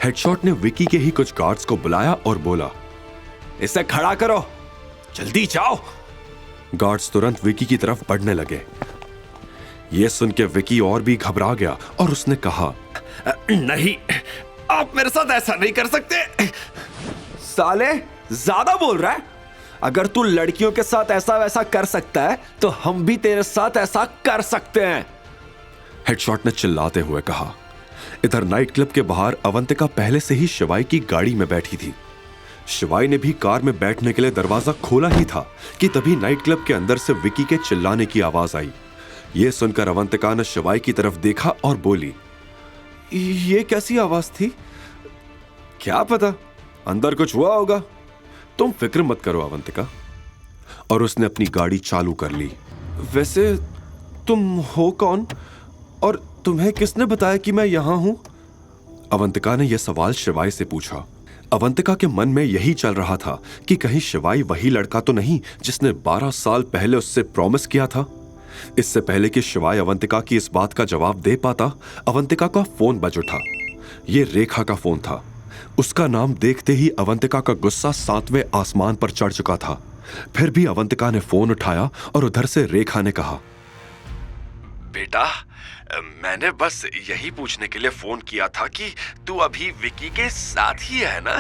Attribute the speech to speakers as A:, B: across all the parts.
A: Headshot ने विकी के ही कुछ गार्ड्स को बुलाया और बोला, इसे खड़ा करो, जल्दी जाओ। गार्ड्स तुरंत विकी की तरफ बढ़ने लगे। यह सुन के विकी और भी घबरा गया और उसने कहा, नहीं, आप मेरे साथ ऐसा नहीं कर सकते। साले, ज्यादा बोल रहा है। अगर तू लड़कियों के साथ ऐसा वैसा कर सकता है तो हम भी तेरे साथ ऐसा कर सकते हैं, हेडशॉट ने चिल्लाते हुए कहा। इधर नाइट क्लब के बाहर अवंतिका पहले से ही शिवाई की गाड़ी में बैठी थी। शिवाई ने भी कार में बैठने के लिए दरवाजा खोला ही था कि तभी नाइट क्लब के अंदर से विकी के चिल्लाने की आवाज आई। यह सुनकर अवंतिका ने शिवाई की तरफ देखा और बोली, ये कैसी आवाज थी? क्या पता, अंदर कुछ हुआ होगा। तुम फिक्र मत करो अवंतिका। और उसने अपनी गाड़ी चालू कर ली। वैसे तुम हो कौन और तुम्हें किसने बताया कि मैं यहां हूं? अवंतिका ने यह सवाल शिवाई से पूछा। अवंतिका के मन में यही चल रहा था कि कहीं शिवाई वही लड़का तो नहीं जिसने 12 साल पहले उससे प्रॉमिस किया था। इससे पहले कि शिवाई अवंतिका की इस बात का जवाब दे पाता, अवंतिका का फोन बज उठा। यह रेखा का फोन था। उसका नाम देखते ही अवंतिका का गुस्सा 7वें आसमान पर चढ़ चुका था। फिर भी अवंतिका ने फोन उठाया और उधर से रेखा ने कहा, बेटा, मैंने बस यही पूछने के लिए फोन किया था कि तू अभी विकी के साथ ही है ना?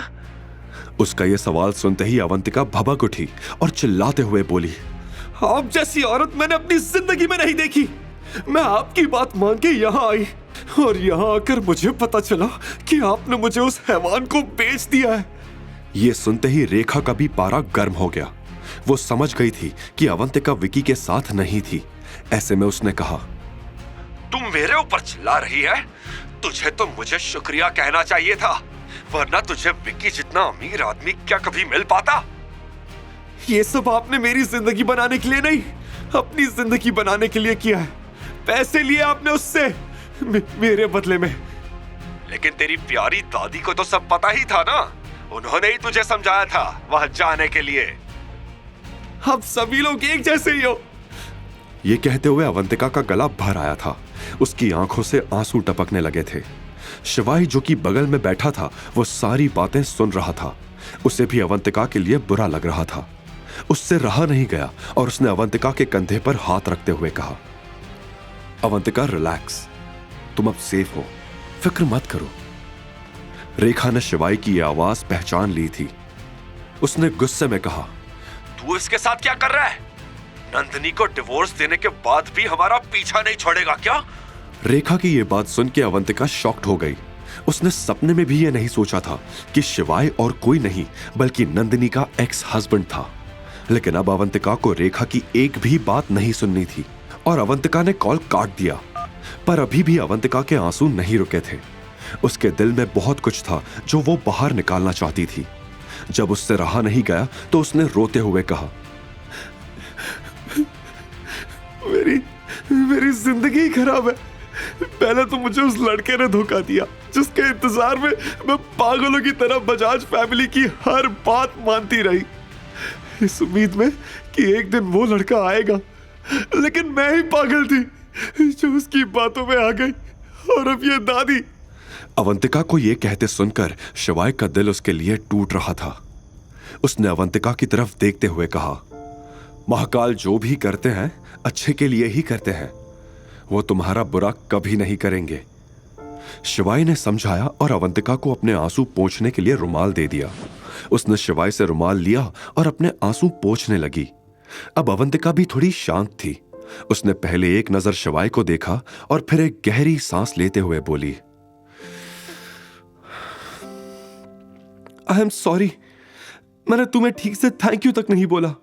A: उसका यह सवाल सुनते ही अवंतिका भभक उठी और चिल्लाते हुए बोली, आप जैसी औरत मैंने अपनी जिंदगी में नहीं देखी। मैं आपकी बात मान के यहाँ आई और यहाँ आकर मुझे पता चला कि आपने मुझे उस हैवान को बेच दिया है। यह सुनते ही रेखा का भी पारा गर्म हो गया। वो समझ गई थी कि अवंतिका विकी के साथ नहीं थी। ऐसे में उसने कहा, तुम मेरे ऊपर चिल्ला रही है? तुझे तो मुझे शुक्रिया कहना चाहिए था, वरना तुझे विकी जितना अमीर आदमी क्या कभी मिल पाता? ये सब आपने मेरी जिंदगी बनाने के लिए नहीं, अपनी जिंदगी बनाने के लिए किया है। पैसे लिए आपने उससे मेरे बदले में। लेकिन तेरी प्यारी दादी को तो सब पता ही था ना, उन्होंने ही तुझे समझाया था वहां जाने के लिए। अब सभी लोग एक जैसे ही हो। ये कहते हुए अवंतिका का गला भर आया था। उसकी आंखों से आंसू टपकने लगे थे। शिवाई जो कि बगल में बैठा था वो सारी बातें सुन रहा था। उसे भी अवंतिका के लिए बुरा लग रहा था। उससे रहा नहीं गया और उसने अवंतिका के कंधे पर हाथ रखते हुए कहा, अवंतिका रिलैक्स, तुम अब सेफ हो, फिक्र मत करो। रेखा ने शिवाई की यह आवाज पहचान ली थी। उसने गुस्से में कहा, तू इसके साथ क्या कर रहा है? नंदिनी को डिवोर्स देने के बाद भी हमारा पीछा नहीं छोड़ेगा क्या? रेखा की यह बात सुन के अवंतिका शॉक्ड हो गई। उसने सपने में भी यह नहीं सोचा था कि शिवाई और कोई नहीं बल्कि नंदिनी का एक्स हस्बैंड था। लेकिन अब अवंतिका को रेखा की एक भी बात नहीं सुननी थी और अवंतिका ने कॉल काट दिया। पर अभी भी अवंतिका के आंसू नहीं रुके थे। उसके दिल में बहुत कुछ था जो वो बाहर निकालना चाहती थी। जब उससे रहा नहीं गया तो उसने रोते हुए कहा, मेरी जिंदगी खराब है। पहले तो मुझे उस लड़के ने धोखा दिया जिसके इंतजार में मैं पागलों की तरह बजाज फैमिली की हर बात मानती रही, इस उम्मीद में कि एक दिन वो लड़का आएगा। लेकिन मैं ही पागल थी जो उसकी बातों में आ गई। और अब ये दादी। अवंतिका को यह कहते सुनकर शिवाई का दिल उसके लिए टूट रहा था। उसने अवंतिका की तरफ देखते हुए कहा, महाकाल जो भी करते हैं अच्छे के लिए ही करते हैं, वो तुम्हारा बुरा कभी नहीं करेंगे। शिवाई ने समझाया और अवंतिका को अपने आंसू पोंछने के लिए रुमाल दे दिया। उसने शिवाई से रुमाल लिया और अपने आंसू पोंछने लगी। अब अवंतिका भी थोड़ी शांत थी। उसने पहले एक नजर शिवाई को देखा और फिर एक गहरी सांस लेते हुए बोली, आई एम सॉरी, मैंने तुम्हें ठीक से थैंक यू तक नहीं बोला।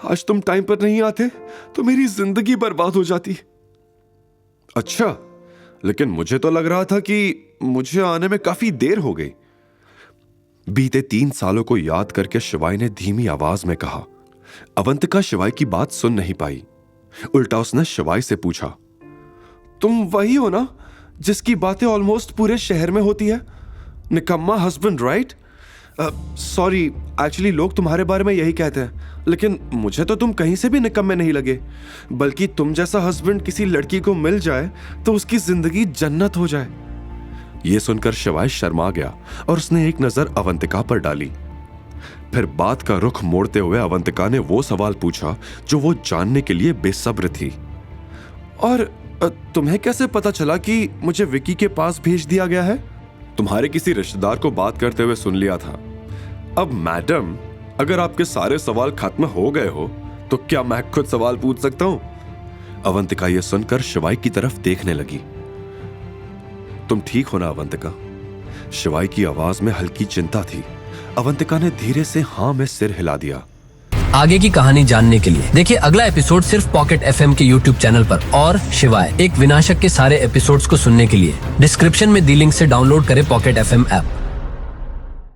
A: आज तुम टाइम पर नहीं आते तो मेरी जिंदगी बर्बाद हो जाती। अच्छा, लेकिन मुझे तो लग रहा था कि मुझे आने में काफी देर हो गई। बीते 3 सालों को याद करके शिवाई ने धीमी आवाज में कहा। अवंतिका शिवाई की बात सुन नहीं पाई। उल्टा उसने शिवाई से पूछा, तुम वही हो ना जिसकी बातें ऑलमोस्ट पूरे शहर में होती है? निकम्मा हस्बैंड, राइट? सॉरी, एक्चुअली लोग तुम्हारे बारे में यही कहते हैं, लेकिन मुझे तो तुम कहीं से भी निकम्मे नहीं लगे। बल्कि तुम जैसा हस्बैंड किसी लड़की को मिल जाए तो उसकी जिंदगी जन्नत हो जाए। यह सुनकर शिवाय शर्मा गया और उसने एक नजर अवंतिका पर डाली। फिर बात का रुख मोड़ते हुए अवंतिका ने वो सवाल पूछा जो वो जानने के लिए बेसब्र थी। और तुम्हें कैसे पता चला कि मुझे विकी के पास भेज दिया गया है? तुम्हारे किसी रिश्तेदार को बात करते हुए सुन लिया था। अब मैडम, अगर आपके सारे सवाल खत्म हो गए हो तो क्या मैं खुद सवाल पूछ सकता हूं? अवंतिका यह सुनकर शिवाय की तरफ देखने लगी। तुम ठीक हो ना अवंतिका? शिवाय की आवाज में हल्की चिंता थी। अवंतिका ने धीरे से हाँ में सिर हिला दिया।
B: आगे की कहानी जानने के लिए देखिए अगला एपिसोड सिर्फ पॉकेट एफएम के यूट्यूब चैनल पर। और शिवाय एक विनाशक के सारे एपिसोड्स को सुनने के लिए डिस्क्रिप्शन में दी लिंक से डाउनलोड करें पॉकेट एफएम ऐप।